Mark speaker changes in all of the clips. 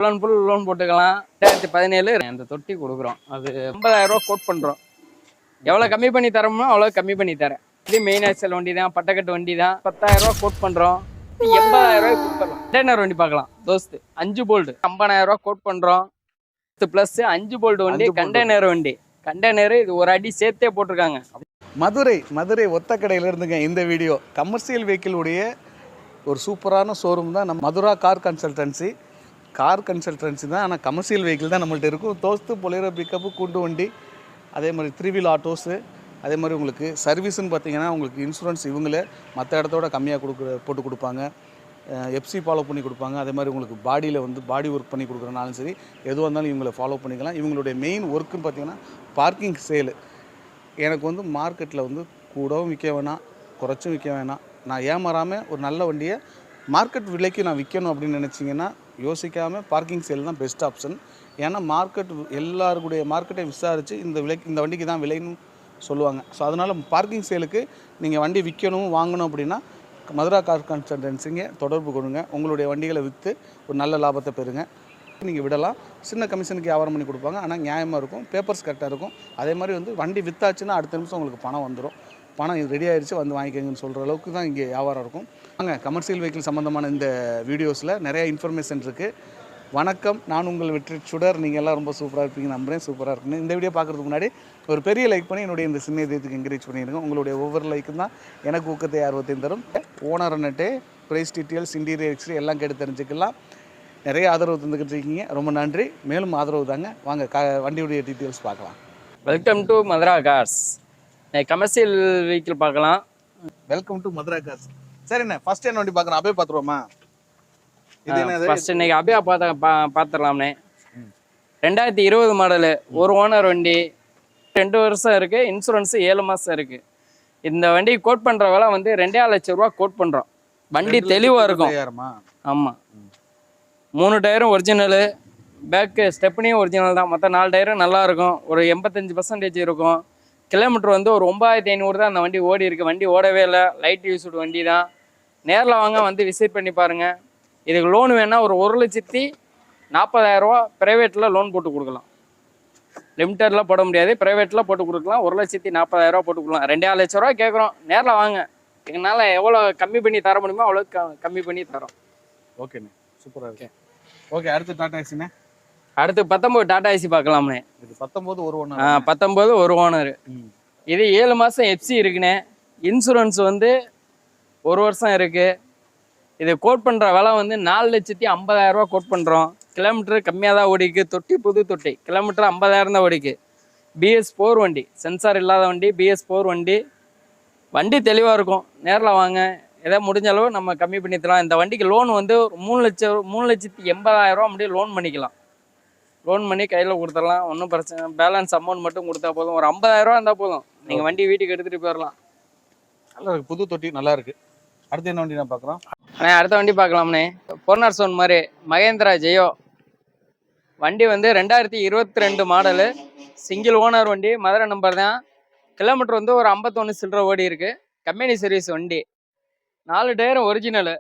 Speaker 1: Full and full loan போட்டுக்கலாம். 2017 அந்த தொட்டி கொடுக்குறோம். அது 50,000 ரூபா கோட் பண்ணுறோம். எவ்வளோ கம்மி பண்ணி தரோமோ அவ்வளோ கம்மி பண்ணி தரேன். இது மெயின் ஆக்சல் வண்டி தான், பட்டக்கட்டு வண்டி தான். 10,000 ரூபா கோட் பண்ணுறோம். 80,000 ரூபாய்க்கு கொடுத்துடலாம். கண்டெய்னர் வண்டி பார்க்கலாம் தோஸ்து, 5 போல்டு 50,000 ரூபா கோட் பண்ணுறோம். ப்ளஸ் 5 போல்டு வண்டி, கண்டெய்னர் வண்டி. கண்டெய்னர் இது ஒரு அடி சேர்த்தே போட்டிருக்காங்க.
Speaker 2: மதுரை ஒத்தக்கடையில் இருந்துங்க இந்த வீடியோ. கமர்ஷியல் வெஹிக்கிளுடைய ஒரு சூப்பரான ஷோரூம் தான் நம்ம மதுரா கார் கன்சல்டன்சி தான். ஆனால் கமர்ஷியல் வெஹிக்கிள் தான் நம்மள்ட்ட இருக்கும். தோஸ்து, பொலேரோ பிக்கப்பு, கூண்டு வண்டி, அதே மாதிரி 3 வீல் ஆட்டோஸு, அதே மாதிரி உங்களுக்கு சர்வீஸ்ன்னு பார்த்தீங்கன்னா உங்களுக்கு இன்சூரன்ஸ் இவங்களே மற்ற இடத்தோட கம்மியாக போட்டு கொடுப்பாங்க. எஃப்சி ஃபாலோ பண்ணி கொடுப்பாங்க. அதே மாதிரி உங்களுக்கு பாடியில் வந்து பாடி ஒர்க் பண்ணி கொடுக்குறனாலும் சரி, எதுவாக இருந்தாலும் இவங்களை ஃபாலோ பண்ணிக்கலாம். இவங்களுடைய மெயின் ஒர்க்குன்னு பார்த்தீங்கன்னா பார்க்கிங் சேலு. எனக்கு வந்து மார்க்கெட்டில் வந்து கூடவும் விற்க வேணாம், குறைச்சும் விற்க வேணாம். நான் ஏமாறாமல் ஒரு நல்ல வண்டியை மார்க்கெட் விலைக்கு நான் விற்கணும் அப்படின்னு நினச்சிங்கன்னா யோசிக்காமல் பார்க்கிங் சேல் தான் பெஸ்ட் ஆப்ஷன். ஏன்னா எல்லாருடைய மார்க்கெட்டை விசாரித்து இந்த வண்டிக்கு தான் விலைன்னு சொல்லுவாங்க. ஸோ அதனால் பார்க்கிங் சேலுக்கு நீங்கள் வண்டி விற்கணும் வாங்கணும் அப்படின்னா மதுரா கார் கன்சல்டன்சிங்க தொடர்பு கொடுங்க. உங்களுடைய வண்டிகளை விற்று ஒரு நல்ல லாபத்தை பெறுங்க. நீங்கள் விடலாம். சின்ன கமிஷனுக்கு வியாபாரம் பண்ணி கொடுப்பாங்க. ஆனால் நியாயமாக இருக்கும், பேப்பர்ஸ் கரெக்டாக இருக்கும். அதே மாதிரி வந்து வண்டி விற்றாச்சுன்னா அடுத்த நிமிஷம் உங்களுக்கு பணம் வந்துடும். பணம் ரெடி ஆகிடுச்சு வந்து வாங்கிக்கங்கன்னு சொல்கிற அளவுக்கு தான் இங்கே வியாபாரம் இருக்கும். வாங்க, கமர்ஷியல் வெஹிக்கிள் சம்மந்தமான இந்த வீடியோஸில் நிறையா இன்ஃபர்மேஷன் இருக்குது. வணக்கம், நான் உங்கள் வெற்றி சுடர். நீங்கள் எல்லாம் ரொம்ப சூப்பராக இருப்பீங்க நம்புகிறேன். சூப்பராக இருக்குன்னு இந்த வீடியோ பார்க்குறதுக்கு முன்னாடி ஒரு பெரிய லைக் பண்ணி என்னுடைய இந்த சின்ன இதயத்துக்கு என்கரேஜ் பண்ணிடுங்க. உங்களுடைய ஒவ்வொரு லைக்கும் தான் எனக்கு ஊக்கத்தை ஆர்வத்தையும் தரும். ஓனர் அண்ணட்டே ப்ரைஸ் டீட்டெயில்ஸ், இன்டீரியர் எக்ஸ்ரே எல்லாம் கேட்டு தெரிஞ்சுக்கலாம். நிறைய ஆதரவு தந்துக்கிட்டு இருக்கீங்க, ரொம்ப நன்றி. மேலும் ஆதரவு தாங்க. வாங்க வண்டியுடைய டீட்டெயில்ஸ் பார்க்கலாம்.
Speaker 1: Welcome to Madhura cars. Commercial vehicle பார்க்கலாம்.
Speaker 2: Welcome to Madhura cars. சரி, என்ன ஃபர்ஸ்ட் என்ன வண்டி பார்க்குறோம்? அப்படியே பார்த்துருவோமா? இது என்னது?
Speaker 1: ஃபர்ஸ்ட் இன்னைக்கு அப்படியே பார்த்துடலாம்னே. 2020 மாடலு, ஒரு ஓனர் வண்டி, 2 வருஷம் இருக்குது. இன்சூரன்ஸு 7 மாதம் இருக்குது. இந்த வண்டி கோட் பண்ணுற விலை வந்து 2,5 லட்சம் ரூபா கோட் பண்ணுறோம். வண்டி தெளிவாக இருக்கும். ஆமாம், 3 டயரும் ஒரிஜினலு, பேக்கு ஸ்டெப்னியும் ஒரிஜினல் தான். மற்ற 4 டயரும் நல்லா இருக்கும். ஒரு 85% இருக்கும். கிலோமீட்டர் வந்து ஒரு 9,500 தான் அந்த வண்டி ஓடி இருக்குது. வண்டி ஓடவே இல்லை, லைட் யூஸ்டு வண்டி தான். நேரில் வாங்க, வந்து விசிட் பண்ணி பாருங்கள். இதுக்கு லோன் வேணால் ஒரு 1,40,000 ரூபா ப்ரைவேட்டில் லோன் போட்டு கொடுக்கலாம். லிமிட்டடில் போட முடியாது, ப்ரைவேட்டில் போட்டு கொடுக்கலாம். 1,40,000 ரூபா போட்டு கொடுக்கலாம். 2,5 லட்ச ரூபா கேட்குறோம். நேரில் வாங்க, எங்களால் எவ்வளோ கம்மி பண்ணி தர முடியுமோ அவ்வளோ கம்மி பண்ணி தரோம்.
Speaker 2: ஓகேண்ணே, சூப்பராக இருக்கு. ஓகே, அடுத்து டாடா ஏசிண்ணே.
Speaker 1: அடுத்து 19 டாடா ஏசி பார்க்கலாம்ண்ணே.
Speaker 2: இது 19 ஒரு ஓனர்.
Speaker 1: 19 ஒரு ஓனர். இது 7 மாதம் எஃப்சி இருக்குண்ணே. இன்சூரன்ஸ் வந்து 1 வருஷம் இருக்குது. இது கோட் பண்ணுற விலை வந்து 4,50,000 ரூபா கோட் பண்ணுறோம். கிலோமீட்டர் கம்மியாக தான் ஓடிக்கு. தொட்டி புது தொட்டி, கிலோமீட்டர் 50,000 தான் ஓடிக்கு. BS4 வண்டி, சென்சார் இல்லாத வண்டி, BS4 வண்டி. வண்டி தெளிவாக இருக்கும். நேரில் வாங்க, எதாவது முடிஞ்ச அளவு நம்ம கம்மி பண்ணி தரலாம். இந்த வண்டிக்கு லோன் வந்து 3,80,000 ரூபா முடியும் லோன் பண்ணிக்கலாம். லோன் பண்ணி கையில் கொடுத்துடலாம், ஒன்றும் பிரச்சனை. பேலன்ஸ் அமௌண்ட் மட்டும் கொடுத்தா போதும். ஒரு 50,000 ரூபா இருந்தால் போதும், நீங்கள் வண்டி வீட்டுக்கு எடுத்துகிட்டு போயிடலாம்.
Speaker 2: நல்லா இருக்குது, புது தொட்டி நல்லா இருக்குது. அடுத்து என்ன வண்டி நான் பார்க்குறோம்?
Speaker 1: அண்ணே, அடுத்த வண்டி பார்க்கலாம்ண்ணே. 4 மாதிரி மகேந்திரா ஜெயோ வண்டி வந்து 2022 மாடலு, சிங்கிள் ஓனர் வண்டி, மதுரை நம்பர் தான். கிலோமீட்டர் வந்து ஒரு 51 சில்லரை ஓடி இருக்குது. கம்பெனி சர்வீஸ் வண்டி. 4 டயரும் ஒரிஜினலு,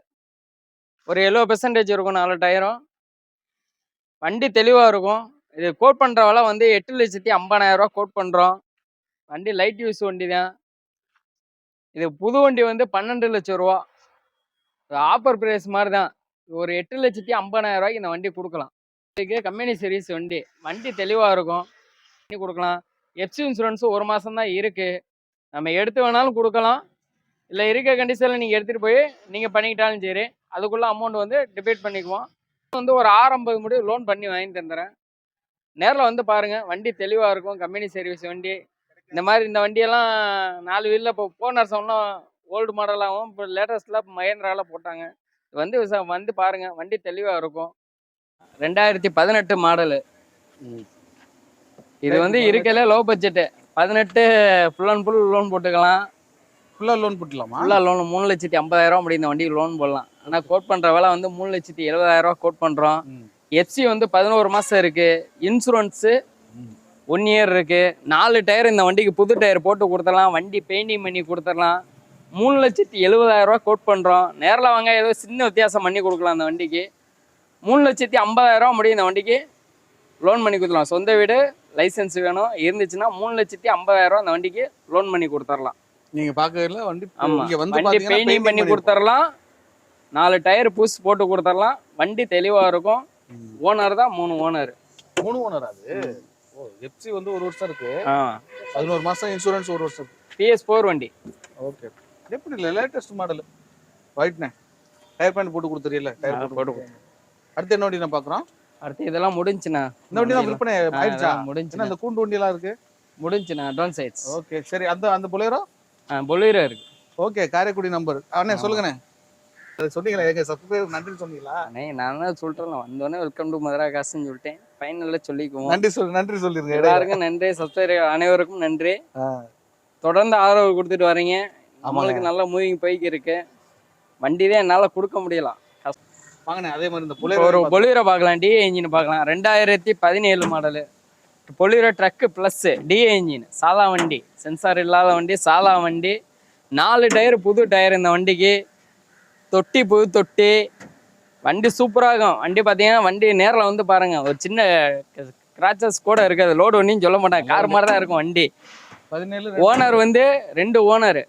Speaker 1: ஒரு 70% இருக்கும் 4 டயரும். வண்டி தெளிவாக இருக்கும். இது கோட் பண்ணுற விலை வந்து 8,50,000 ரூபா கோட் பண்ணுறோம். வண்டி லைட் யூஸ் வண்டி தான். இது புது வண்டி வந்து 12 லட்சம் ரூபா. ஆஃபர் ப்ரைஸ் மாதிரி தான். ஒரு 8,50,000 ரூபாய்க்கு இந்த வண்டி கொடுக்கலாம். இதுக்கு கம்பெனி சர்வீஸ் வண்டி. வண்டி தெளிவாக இருக்கும், வண்டி கொடுக்கலாம். எஃப்சி இன்சூரன்ஸு 1 மாதம் தான் இருக்குது. நம்ம எடுத்து வேணாலும் கொடுக்கலாம், இல்லை இருக்க கண்டிஷனில் நீங்கள் எடுத்துகிட்டு போய் நீங்கள் பண்ணிக்கிட்டாலும் சரி. அதுக்குள்ளே அமௌண்ட் வந்து டிபேட் பண்ணிக்குவோம். வந்து ஒரு 650 முடிவு லோன் பண்ணி வாங்கி தந்துடுறேன். நேரில் வந்து பாருங்கள், வண்டி தெளிவாக இருக்கும். கம்பெனி சர்வீஸ் வண்டி. இந்த வண்டியெல்லாம் 4 வீலில் இப்போ போனர் சொன்னால் ஓல்டு மாடலாகவும், இப்போ லேட்டஸ்ட்டில் இப்போ மகேந்திராவில் போட்டாங்க. வந்து பாருங்கள், வண்டி தெளிவாக இருக்கும். 2018 மாடலு. இது வந்து இருக்கல low budget. 18 full and full loan போட்டுக்கலாம்.
Speaker 2: ஃபுல்லாக லோன் போட்டுக்கலாமா?
Speaker 1: ஃபுல்லாக லோன் 3,50,000 ரூபா முடியும் இந்த வண்டிக்கு லோன் போடலாம். ஆனால் கோட் பண்ணுற விலை வந்து 3,70,000 ரூபா கோட் பண்ணுறோம். எஃப்சி வந்து 11 மாதம் இருக்குது. இன்சூரன்ஸு 1 இயர் இருக்குது. 4 டயர் இந்த வண்டிக்கு புது டயர் போட்டு கொடுத்துடலாம். வண்டி பெயிண்டிங் பண்ணி கொடுத்துடலாம். 3,70,000 ரூபா கோட் பண்ணுறோம். நேரில் வாங்க, ஏதோ சின்ன வித்தியாசம் பண்ணி கொடுக்கலாம் அந்த வண்டிக்கு. 3,50,000 முடியும் இந்த வண்டிக்கு லோன் பண்ணி கொடுத்துடலாம். சொந்த வீடு லைசன்ஸ் வேணும் இருந்துச்சுன்னா 3,50,000 அந்த வண்டிக்கு லோன் பண்ணி கொடுத்துடலாம்.
Speaker 2: நீங்க பாக்கல வண்டி
Speaker 1: ஆமா,
Speaker 2: இங்க வந்து
Speaker 1: வண்டி
Speaker 2: பாத்தீங்கன்னா
Speaker 1: பெயிண்டிங் பண்ணி கொடுத்துடலாம். 4 டயர் புஷ் போட்டு கொடுத்துடலாம். வண்டி தெளிவா இருக்கும். ஓனர் தான் 3 ஓனர்.
Speaker 2: 3 ஓனர் அது. ஓ எஃப்சி வந்து 1 வருஷம் இருக்கு. 11 மாசம் இன்சூரன்ஸ் 1 வருஷம்.
Speaker 1: PS4 வண்டி.
Speaker 2: ஓகே. எப்படி இல்ல லேட்டஸ்ட் மாடல். ஒயிட்னே. டயர் பேண்ட் போட்டு கொடுத்துறீல. டயர் போட்டு. அடுத்து என்ன வண்டி நான் பாக்குறோம்?
Speaker 1: அடுத்து இதெல்லாம் முடிஞ்சுனா.
Speaker 2: இந்த வண்டி தான் விற்பனை ஆயிடுச்சா?
Speaker 1: முடிஞ்சுனா.
Speaker 2: இந்த கூண்டு வண்டி எல்லாம் இருக்கு.
Speaker 1: முடிஞ்சுனா அட்வான்ஸ் ஆயிடுச்சு.
Speaker 2: ஓகே சரி. அந்த பொலேரோ?
Speaker 1: பொலேரோ இருக்கு.
Speaker 2: Okay Karaikudi number. அண்ணே சொல்லுங்கண்ணே. அது சொன்னீங்களா எங்க சப்ஸ்கிரைபர் நன்றி சொன்னீங்களா?
Speaker 1: அண்ணே நான் தான் சொல்றேன் வந்தோனே வெல்கம் டு மதுரா காசுன்னு சொல்லிட்டேன். ஃபைனல்ல சொல்லிக்குவோம்.
Speaker 2: நன்றி சொல்லிருங்க.
Speaker 1: எல்லாருக்கும் நன்றி. சப்ஸ்கிரைபர் அனைவருக்கும் நன்றி. தொடர்ந்து ஆதரவு கொடுத்துட்டு வரீங்க. நம்மளுக்கு நல்ல மூவிங் போய்க்கு இருக்கு. வண்டி தான் என்னால கொடுக்க முடியல.
Speaker 2: வாங்கண்ணே அதே மாதிரி இந்த
Speaker 1: ஒரு பொலிரோ பார்க்கலாம். டிஏ இன்ஜின் பார்க்கலாம். 2017 மாடலு பொலிரோ ட்ரக்கு ப்ளஸ் டிஏ இன்ஜின். சாதா வண்டி, சென்சார் இல்லாத வண்டி, சாதா வண்டி. 4 டயர் புது டயர் இந்த வண்டிக்கு. தொட்டி புது தொட்டி. வண்டி சூப்பராக இருக்கும். வண்டி பார்த்தீங்கன்னா வண்டி நேரில் வந்து பாருங்க. ஒரு சின்ன கிராச்சஸ் கூட இருக்காது. லோடு வண்டின்னு சொல்ல மாட்டாங்க. கார் மாதிரி தான் இருக்கும் வண்டி.
Speaker 2: 17
Speaker 1: ஓனர் வந்து 2 ஓனர்.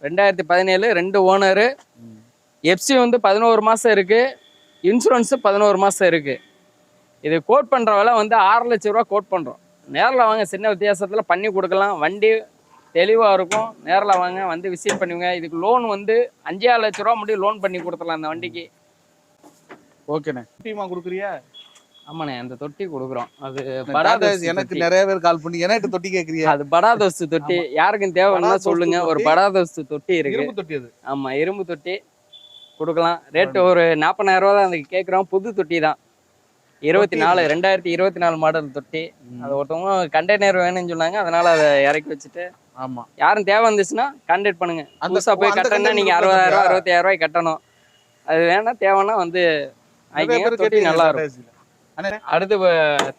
Speaker 1: 2017 2 ஓனரு. எஃப்சி வந்து 11 மாதம் இருக்கு. இன்சூரன்ஸு 11 மாதம் இருக்கு. இது கோட் பண்ணுற விலை வந்து 6 லட்ச ரூபா கோட் பண்ணுறோம். நேரில் வாங்க, சின்ன வித்தியாசத்தில் பண்ணி கொடுக்கலாம். வண்டி தெளிவாக இருக்கும். நேரில் வாங்க, வந்து விசிட் பண்ணுவீங்க. இதுக்கு லோன் வந்து 5-6 லட்ச ரூபா முடியும் லோன் பண்ணி கொடுத்துடலாம் இந்த வண்டிக்கு.
Speaker 2: ஓகேண்ணே. டீமா கொடுக்குறியா?
Speaker 1: ஆமாண்ணே, அந்த தொட்டி கொடுக்குறோம். அது
Speaker 2: எனக்கு நிறைய பேர் கால் பண்ணி என்ன தொட்டி கேட்குறீங்க?
Speaker 1: அது படாதோஸ்து தொட்டி. யாருக்கும் தேவைன்னா சொல்லுங்க. ஒரு படாதோஸ்து தொட்டி இருக்கு.
Speaker 2: இரும்பு தொட்டி அது.
Speaker 1: ஆமாம், இரும்பு தொட்டி கொடுக்கலாம். ரேட்டு ஒரு 40,000 ரூபா தான் அதுக்கு கேட்குறோம். புது தொட்டி தான். 2024 மாடல் தொட்டி. அது ஒருத்தவங்க கண்டெய்னர் வேணும்னு சொன்னாங்க. அதனால அதை இறக்கி வச்சுட்டு.
Speaker 2: ஆமா,
Speaker 1: யாரும் தேவை வந்துச்சுன்னா கான்டாக்ட் பண்ணுங்க. புதுசாக போய் கட்டணும்னா நீங்க 60,000 65,000 ரூபாய் கட்டணும். அது வேணா தேவைன்னா வந்து தொட்டி நல்லா இருக்கும். அடுத்து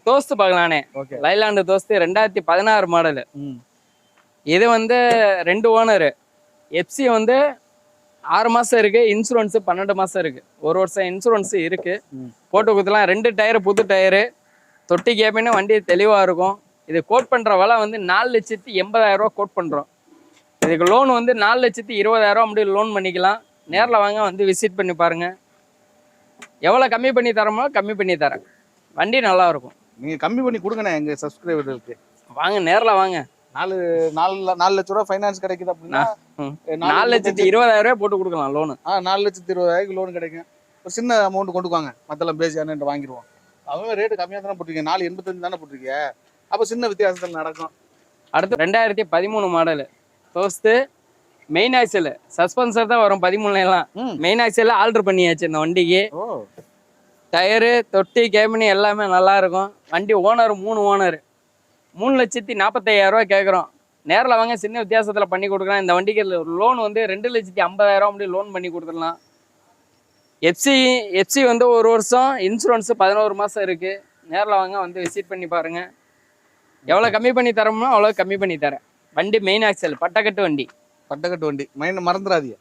Speaker 1: தோஸ்து பார்க்கலானே. லைலாண்டு தோஸ்து 2016 மாடலு. இது வந்து 2 ஓனரு. எஃப்சி வந்து 6 மாசம் இருக்கு. இன்சூரன்ஸ் 12 மாசம் இருக்கு. 1 வருஷம் இன்சூரன்ஸ் இருக்கு. போட்டு கொடுத்துலாம். 2 டயரு புது டயரு. தொட்டி கேப்பின்னு வண்டி தெளிவா இருக்கும். இது கோட் பண்ற விலை வந்து 4,80,000 ரூபா கோட் பண்றோம். இதுக்கு லோன் வந்து 4,20,000 ரூபா முடியும் லோன் பண்ணிக்கலாம். நேரில் வாங்க, வந்து விசிட் பண்ணி பாருங்க. எவ்வளோ கம்மி பண்ணி தரமோ கம்மி பண்ணி தரேன். வண்டி நல்லா இருக்கும்.
Speaker 2: நீங்க கம்மி பண்ணி கொடுங்கண்ணே எங்க சப்ஸ்கிரைபர்களுக்கு.
Speaker 1: வாங்க, நேரில் வாங்க.
Speaker 2: 4 லட்ச ரூபா ஃபைனான்ஸ் கிடைக்குது அப்படின்னா
Speaker 1: 4,20,000 ரூபாய் போட்டு கொடுக்கலாம் லோனு.
Speaker 2: 4,20,000 லோன் கிடைக்கும். ஒரு சின்ன அமௌண்ட் கொண்டு வாங்க, மத்தெல்லாம் பேசி அண்ணன் வாங்கிடுவோம். அவங்க ரேட்டு கம்மியாக தானே போட்டிருக்கீங்க. 4,85 தானே போட்டிருக்கீங்க. அப்போ சின்ன வித்தியாசத்தில் நடக்கும்.
Speaker 1: அடுத்து 2013 மாடலு தோஸ்து. மெயின் ஆக்சல் சஸ்பென்சர் தான் வரும் 13 எல்லாம். மெயின் ஆக்சல் ஆல்டர் பண்ணியாச்சு இந்த வண்டிக்கு. டயரு தொட்டி கேபினி எல்லாமே நல்லா இருக்கும். வண்டி ஓனர் 3 ஓனர். 3,45,000 ரூபா கேட்குறோம். நேரில் வாங்க, சின்ன வித்தியாசத்தில் பண்ணி கொடுக்கலாம். இந்த வண்டிக்கு லோன் வந்து 2,50,000 ரூபா முடியும் லோன் பண்ணி கொடுத்துடலாம். எஃப்சி வந்து 1 வருஷம். இன்சூரன்ஸு 11 மாதம் இருக்குது. நேரில் வாங்க, வந்து விசிட் பண்ணி பாருங்கள். எவ்வளோ கம்மி பண்ணி தரோமோ அவ்வளோ கம்மி பண்ணி தரேன். வண்டி மெயின் ஆக்சல் பட்டக்கட்டு வண்டி.
Speaker 2: மைண்ட் மறந்துடாதீங்க.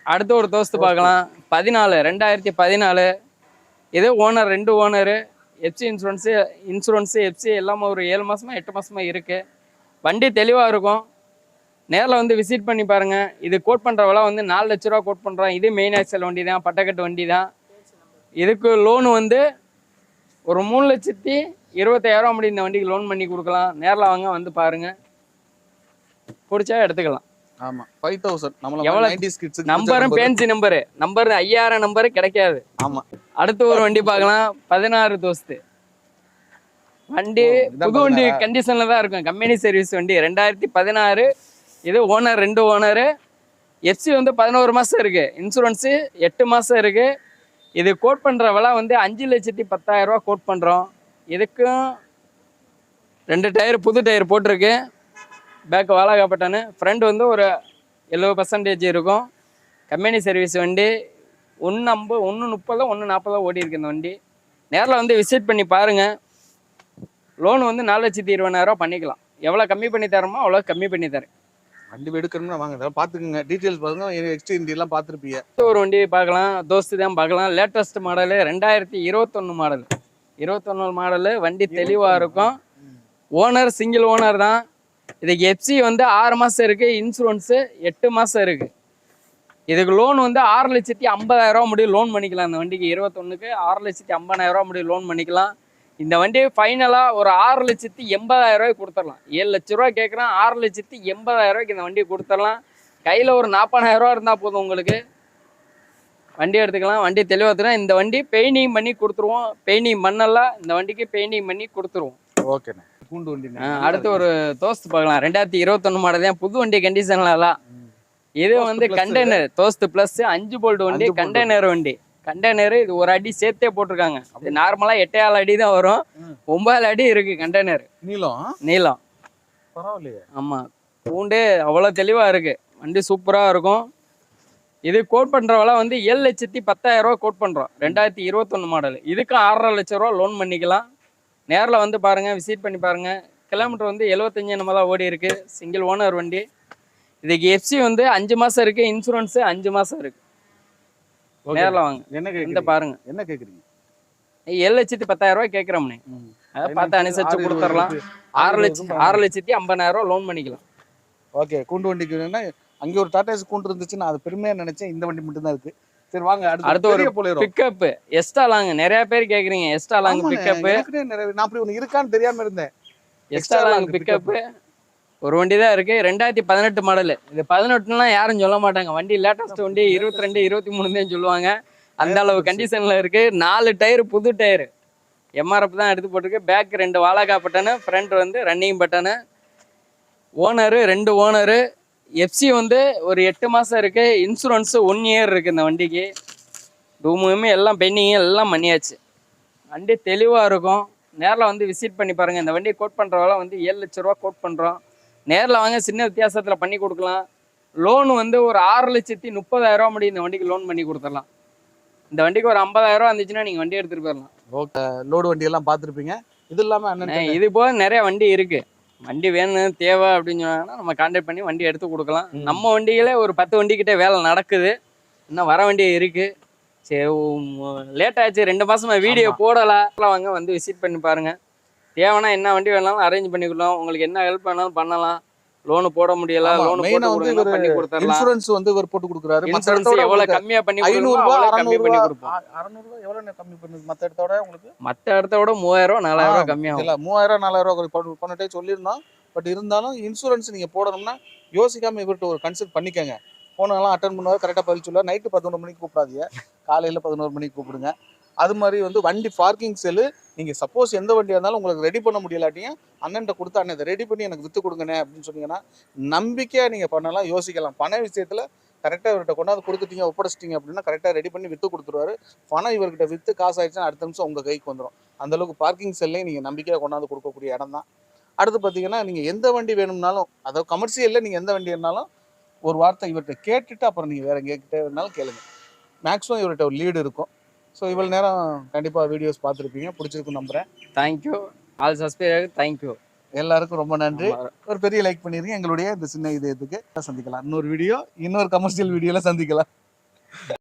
Speaker 1: அடுத்து ஒரு தோஸ்து பார்க்கலாம். 2014 இது owner 2 owner. FC insurance FC எல்லாமே ஒரு 7 மாதமா 8 மாதமா இருக்குது. வண்டி தெளிவாக இருக்கும். நேரில் வந்து விசிட் பண்ணி பாருங்கள். இது கோட் பண்ணுற விலை வந்து 4 லட்ச ரூபா கோட் பண்ணுறோம். இது மெயின் ஆக்சல் வண்டி தான், பட்டக்கட்டு வண்டி தான். இதுக்கு லோனு வந்து ஒரு 3,20,000 ரூபா முடி இந்த வண்டிக்கு லோன் பண்ணி கொடுக்கலாம். நேரில் வாங்க, வந்து பாருங்கள். பிடிச்சா எடுத்துக்கலாம்.
Speaker 2: ஆமா, 5,000 நம்மள 90s கிட்ஸ்
Speaker 1: நம்பரும் பேன்சி நம்பர் 5000 நம்பர் கிடைக்காது.
Speaker 2: ஆமா.
Speaker 1: அடுத்து ஒரு வண்டி பார்க்கலாம். 16 தோஸ்து வண்டி. புது வண்டி கண்டிஷன்ல தான் இருக்கும். கம்பெனி சர்வீஸ் வண்டி. 2016. இது ஓனர் 2 ஓனரு. எஃப்சி வந்து 11 மாசம் இருக்கு. இன்சூரன்ஸு 8 மாசம் இருக்கு. இது கோட் பண்ற விலை வந்து 5,10,000 ரூபா கோட் பண்றோம். இதுக்கும் 2 டயர் புது டயர் போட்டிருக்கு. பேக் வாழகாப்பட்டானு. ஃப்ரண்ட் வந்து ஒரு 70% இருக்கும். கம்பெனி சர்வீஸ் வண்டி. 130 140 ஓடி இருக்கு இந்த வண்டி. நேரில் வந்து விசிட் பண்ணி பாருங்க. லோன் வந்து 4,20,000 ரூபா பண்ணிக்கலாம். எவ்வளோ கம்மி பண்ணி தரமோ அவ்வளோ கம்மி பண்ணி தரேன்.
Speaker 2: வண்டி எடுக்கணும்னா வாங்க இதெல்லாம் பார்த்துக்குங்க. டீட்டெயில்ஸ் பாருங்க. எக்ஸ்டீரியர் எல்லாம் பார்த்துருப்பீங்க.
Speaker 1: ஒரு வண்டி பார்க்கலாம், தோஸ்து தான் பார்க்கலாம். Latest model 2021 model. 21 மாடலு வண்டி தெளிவாக இருக்கும். ஓனர் சிங்கிள் ஓனர் தான். இதுக்கு எஃப்சி வந்து 6 மாதம் இருக்குது, இன்சூரன்ஸு 8 மாதம் இருக்குது. இதுக்கு லோன் வந்து 6,50,000 முடியும் லோன் பண்ணிக்கலாம். இந்த வண்டிக்கு 21க்கு 6,50,000 முடியும் லோன் பண்ணிக்கலாம். இந்த வண்டி ஃபைனலாக ஒரு 6,80,000 கொடுத்துடலாம். 7 லட்ச ரூபா கேட்குறான், 6,80,000 இந்த வண்டி கொடுத்துடலாம். கையில் ஒரு 40,000 இருந்தால் போதும் உங்களுக்கு வண்டி எடுத்துக்கலாம். வண்டி தெளிவாக இந்த வண்டி பெயிண்டிங் பண்ணி கொடுத்துருவோம். பெயிண்டிங் பண்ணலாம், இந்த வண்டிக்கு பெயிண்டிங் பண்ணி கொடுத்துருவோம்.
Speaker 2: ஓகேண்ணே. கூண்டு வண்டி.
Speaker 1: அடுத்து ஒரு தோஸ்து பார்க்கலாம். 2021 மாடல் தான், புது வண்டி கண்டிஷன்லாம். இது வந்து கண்டெய்னர் தோஸ்து பிளஸ் 5 போல்ட் வண்டி, கண்டெய்னர் வண்டி. கண்டெய்னர் இது ஒரு அடி சேர்த்தே போட்டிருக்காங்க. இது நார்மலா 8 அடி தான் வரும், 9 அடி இருக்கு கண்டெய்னர் நீளம்.
Speaker 2: பரவாயில்லையே.
Speaker 1: ஆமா, கூண்டு அவ்வளோ தெளிவா இருக்கு. வண்டி சூப்பரா இருக்கும். இது கோட் பண்ற விலை வந்து 7,10,000 கோட் பண்றோம். 2021 மாடல். இதுக்கும் 6,5 லட்ச ரூபா லோன் பண்ணிக்கலாம். நேரில் வந்து பாருங்க, விசிட் பண்ணி பாருங்க. கிலோமீட்டர் வந்து 75 நம்ம தான் ஓடி இருக்கு. சிங்கிள் ஓனர் வண்டி. இதுக்கு எஃப்சி வந்து 5 மாசம் இருக்கு, இன்சூரன்ஸ் 5 மாசம் இருக்கு. நேரில் வாங்க.
Speaker 2: என்ன
Speaker 1: பாருங்க.
Speaker 2: என்ன கேக்குறீங்க?
Speaker 1: 7,10,000 கேட்குறோம்னே. அதை பார்த்து அனுசரிச்சு கொடுத்துடலாம். 6,50,000 லோன் பண்ணிக்கலாம்.
Speaker 2: ஓகே. கூண்டு வண்டிக்கு வேணும்னா அங்கே ஒரு டாடா கூண்டு இருந்துச்சு, நான் அது பெருமையா நினைச்சேன். இந்த வண்டி மட்டும் தான் இருக்கு. சரி வாங்க, அடுத்து ஒரு
Speaker 1: பிக்கப் எஸ்டா லாங். நிறைய பேர் கேக்குறீங்க எஸ்டா லாங் பிக்கப்.
Speaker 2: நான் அப்படி ஒன்று இருக்கான்னு தெரியாம இருந்தேன்.
Speaker 1: எஸ்டா லாங் பிக்கப் ஒரு வண்டி தான் இருக்கு. 2018 மாடல். இது 18லாம் யாரும் சொல்ல மாட்டாங்க. வண்டி லேட்டஸ்ட் வண்டி 22, 23 தான் சொல்லுவாங்க. அந்த அளவு கண்டிஷன்ல இருக்கு. 4 டயர் புது டயர், எம்ஆர்எஃப் தான் எடுத்து போட்டிருக்கு. பேக் 2 வாழகா பட்டனு, ஃப்ரண்ட் வந்து running button. Owner 2 owner. FC வந்து ஒரு 8 மாசம் இருக்கு, இன்சூரன்ஸ் 1 இயர் இருக்கு. இந்த வண்டிக்கு ரூமுமே எல்லாம் பெண்டிங் எல்லாம் பண்ணியாச்சு. வண்டி தெளிவா இருக்கும். நேரில் வந்து விசிட் பண்ணி பாருங்க. இந்த வண்டி கோட் பண்ற வேலை வந்து 7 லட்ச ரூபா கோட் பண்றோம். நேரில் வாங்க, சின்ன வித்தியாசத்தில் பண்ணி கொடுக்கலாம். லோன் வந்து ஒரு 6,30,000 முடியும் இந்த வண்டிக்கு லோன் பண்ணி கொடுத்துடலாம். இந்த வண்டிக்கு ஒரு 50,000 இருந்துச்சுன்னா நீங்கள் வண்டி எடுத்துகிட்டு போயிடலாம்.
Speaker 2: ஓகே. லோடு வண்டியெல்லாம் பார்த்துருப்பீங்க. இது இல்லாமல் அண்ணன்
Speaker 1: இது போக நிறைய வண்டி இருக்குது. வண்டி வேணும் தேவை அப்படின்னு சொன்னாங்கன்னா நம்ம கான்டாக்ட் பண்ணி வண்டி எடுத்து கொடுக்கலாம். நம்ம வண்டிகளே ஒரு 10 வண்டிக்கிட்டே வேலை நடக்குது. இன்னும் வர வண்டி இருக்குது. சரி, லேட் ஆச்சு, 2 மாதமா வீடியோ போடலாம். வாங்க, வந்து விசிட் பண்ணி பாருங்கள். தேவைன்னா என்ன வண்டி வேணாலும் அரேஞ்ச் பண்ணிக்கலாம். உங்களுக்கு என்ன ஹெல்ப் வேணாலும் பண்ணலாம். லோன் போட முடியல, லோன் போட்டு பண்ணி கொடுத்துறலாம்.
Speaker 2: இன்சூரன்ஸ் வந்து இவர் போட்டு கொடுக்குறாரு.
Speaker 1: இன்சூரன்ஸ் எவ்வளவு கம்மியா பண்ணி
Speaker 2: 500 ரூபாய்
Speaker 1: கம்மி பண்ணி கொடுப்போம்.
Speaker 2: 600 ரூபாய் எவ்வளவு கம்மி பண்ணுது மத்த இடத்தோட? உங்களுக்கு
Speaker 1: மத்த இடத்தோட 3,000 4,000 கம்மியாகும்.
Speaker 2: இல்ல 3,000 4,000 பண்ணிட்டே சொல்லிருந்தோம். பட் இருந்தாலும் இன்சூரன்ஸ் நீங்க போடணும்னா யோசிக்காம இவர்கிட்ட ஒரு கன்சல்ட் பண்ணிக்கங்க. போனெல்லாம் அட்டன் பண்ணுவார், கரெக்டாக பதில் சொல்லுவார். நைட்டு 11 மணிக்கு கூப்பிடாதீங்க, காலையில் 11 மணிக்கு கூப்பிடுங்க. அது மாதிரி வந்து வண்டி பார்க்கிங் செல்லு நீங்கள் சப்போஸ் எந்த வண்டியாக இருந்தாலும் உங்களுக்கு ரெடி பண்ண முடியலாட்டியும் அண்ணன்ட்ட கொடுத்து அண்ணன் இதை ரெடி பண்ணி எனக்கு விற்று கொடுங்கண்ணே அப்படின்னு சொன்னீங்கன்னா நம்பிக்கையாக நீங்கள் பண்ணலாம், யோசிக்கலாம். பண விஷயத்தில் கரெக்டாக இவர்கிட்ட கொண்டாந்து கொடுத்துட்டீங்க, ஒப்படைச்சிட்டிங்க அப்படின்னா கரெக்டாக ரெடி பண்ணி விற்று கொடுத்துருவாரு. பணம் இவர்கிட்ட விற்று காசு ஆயிடுச்சுன்னா அடுத்த நிமிஷம் உங்கள் கைக்கு வந்துடும். அந்தளவுக்கு பார்க்கிங் செல்லையும் நீங்கள் நம்பிக்கையாக கொண்டாந்து கொடுக்கக்கூடிய இடம் தான். அடுத்து பார்த்தீங்கன்னா நீங்கள் எந்த வண்டி வேணும்னாலும், அதாவது கமர்ஷியலில் நீங்கள் எந்த வண்டி வேணுனாலும் ஒரு வார்த்தை இவர்கிட்ட கேட்டுட்டு அப்புறம் நீங்கள் வேறு எங்கேக்கிட்ட வேணாலும் கேளுங்க. மேக்ஸிமம் இவர்கிட்ட ஒரு லீடு இருக்கும். ஸோ இவ்வளோ நேரம் கண்டிப்பாக வீடியோஸ் பார்த்துருப்பீங்க, பிடிச்சிருக்கும் நம்புகிறேன்.
Speaker 1: தேங்க்யூ ஆல் சப்ஸ்கிரைபர், தேங்க்யூ
Speaker 2: எல்லாருக்கும் ரொம்ப நன்றி. ஒரு பெரிய லைக் பண்ணிடுங்க. எங்களுடைய இந்த சின்ன இதயத்துக்கு சந்திக்கலாம். இன்னொரு கமர்ஷியல் வீடியோவில் சந்திக்கலாம்.